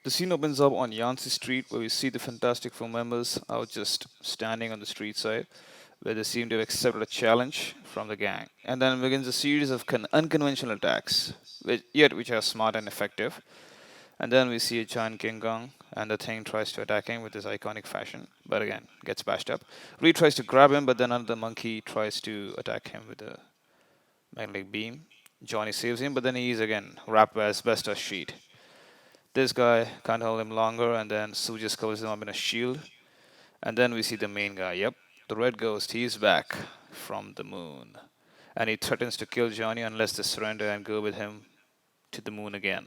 The scene opens up on Yancy Street where we see the Fantastic Four members out just standing on the street side where they seem to have accepted a challenge from the gang. And then begins a series of unconventional attacks, which are smart and effective. And then we see a giant King Kong, and the thing tries to attack him with his iconic fashion, but again, gets bashed up. Reed tries to grab him, but then another monkey tries to attack him with a magnetic beam. Johnny saves him, but then he is again wrapped by asbestos sheet. This guy can't hold him longer, and then Sue just covers him up in a shield. And then we see the main guy. Yep, the Red Ghost. He's back from the moon, and he threatens to kill Johnny unless they surrender and go with him to the moon again.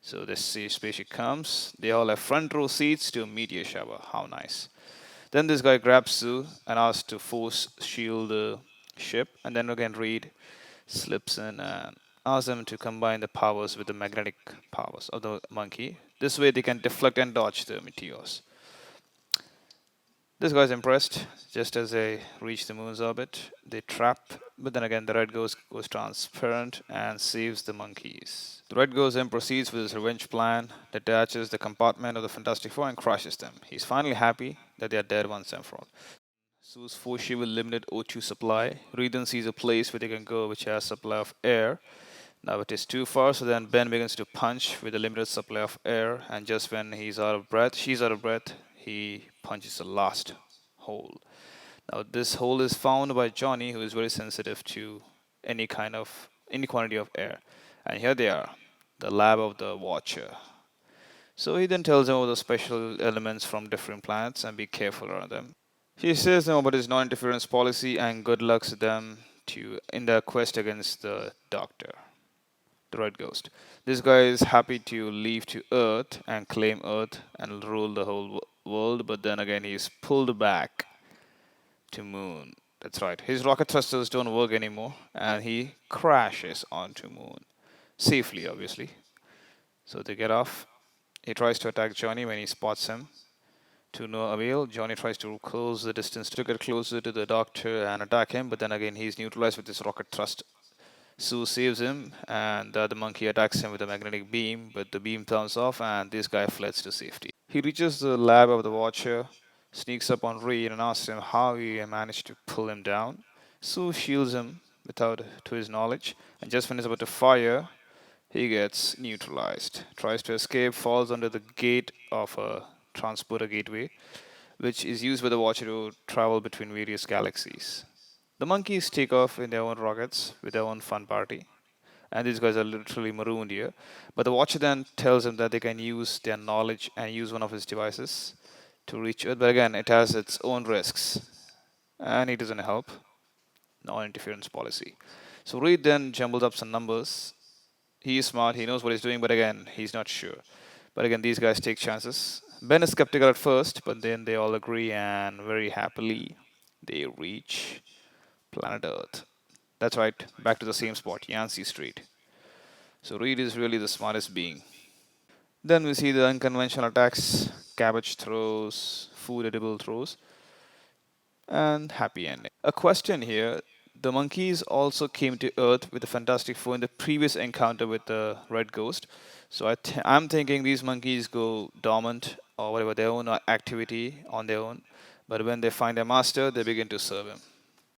So this spaceship comes. They all have front row seats to a meteor shower. How nice. Then this guy grabs Sue and asks to force shield the ship. And then again, Reed slips in and asks them to combine the powers with the magnetic powers of the monkey. This way they can deflect and dodge the meteors. This guy's impressed. Just as they reach the moon's orbit, they trap, but then again the Red Ghost goes transparent and saves the monkeys. The Red Ghost then proceeds with his revenge plan, detaches the compartment of the Fantastic Four and crushes them. He's finally happy that they are dead once and for all. Sue's force with limited O2 supply. Reed then sees a place where they can go which has supply of air. Now it is too far, so then Ben begins to punch with a limited supply of air, and just when she's out of breath, he punches the last hole. Now this hole is found by Johnny, who is very sensitive to any quantity of air. And here they are, the lab of the Watcher. So he then tells them about the special elements from different planets and be careful around them. He says them about his non-interference policy and good luck to them in their quest against the Doctor, the Red Ghost. This guy is happy to leave to Earth and claim Earth and rule the whole world, but then again he's pulled back to Moon. That's right. His rocket thrusters don't work anymore, and he crashes onto Moon safely, obviously. So they get off. He tries to attack Johnny when he spots him. To no avail, Johnny tries to close the distance to get closer to the Doctor and attack him, but then again he's neutralized with his rocket thrust. Sue saves him, and the other monkey attacks him with a magnetic beam, but the beam turns off, and this guy fleds to safety. He reaches the lab of the Watcher, sneaks up on Reed, and asks him how he managed to pull him down. Sue shields him without to his knowledge, and just when he's about to fire, he gets neutralized. Tries to escape, falls under the gate of a transporter gateway, which is used by the Watcher to travel between various galaxies. The monkeys take off in their own rockets with their own fun party. And these guys are literally marooned here. But the Watcher then tells them that they can use their knowledge and use one of his devices to reach Earth. But again, it has its own risks. And he doesn't help. No interference policy. So Reed then jumbles up some numbers. He is smart, he knows what he's doing, but again, he's not sure. But again, these guys take chances. Ben is skeptical at first, but then they all agree and very happily they reach planet Earth. That's right, back to the same spot, Yancy Street. So Reed is really the smartest being. Then we see the unconventional attacks, cabbage throws, food edible throws, and happy ending. A question here. The monkeys also came to Earth with the Fantastic Four in the previous encounter with the Red Ghost. So I'm thinking these monkeys go dormant or whatever their own activity on their own. But when they find their master, they begin to serve him.